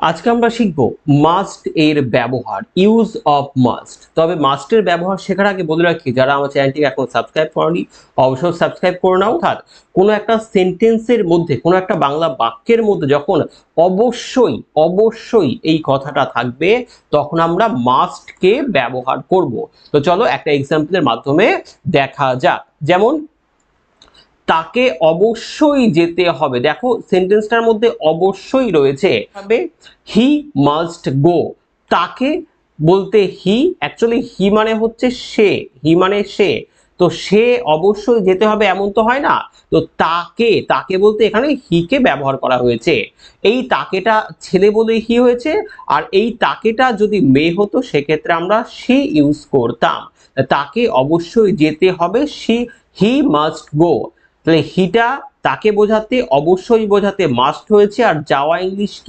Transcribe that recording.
আজকে আমরা শিখব মাস্ট এর ব্যবহার, ইউজ অফ মাস্ট। তবে মাস্টের ব্যবহার শেখার আগে বলে রাখি, যারা আমার চ্যানেলটি এখন সাবস্ক্রাইব করনি অবশ্যই সাবস্ক্রাইব করে নাও। অর্থাৎ কোনো একটা সেন্টেন্সের মধ্যে, কোনো একটা বাংলা বাক্যের মধ্যে যখন অবশ্যই অবশ্যই এই কথাটা থাকবে, তখন আমরা মাস্টকে ব্যবহার করব। তো চলো একটা এক্সাম্পলের মাধ্যমে দেখা যাক। যেমন তাকে অবশ্যই যেতে হবে, দেখো সেন্টেন্সটার মধ্যে অবশ্যই রয়েছে। He must go. তাকে বলতে হি, অ্যাকচুয়ালি হি মানে হচ্ছে সে, হি মানে সে। তো সে অবশ্যই যেতে হবে এমন তো হয় না। তো তাকে তাকে বলতে এখানে হিকে ব্যবহার করা হয়েছে। এই তাকেটা ছেলে বলে হি হয়েছে, আর এই তাকেটা যদি মেয়ে হতো সেক্ষেত্রে আমরা সি ইউজ করতাম। তাকে অবশ্যই যেতে হবে, হি মাস্ট গো। তাহলে হিটা তাকে বোঝাতে, অবশ্যই বোঝাতে মাস্ট হয়েছে, আর যাওয়া ইংলিশ কি?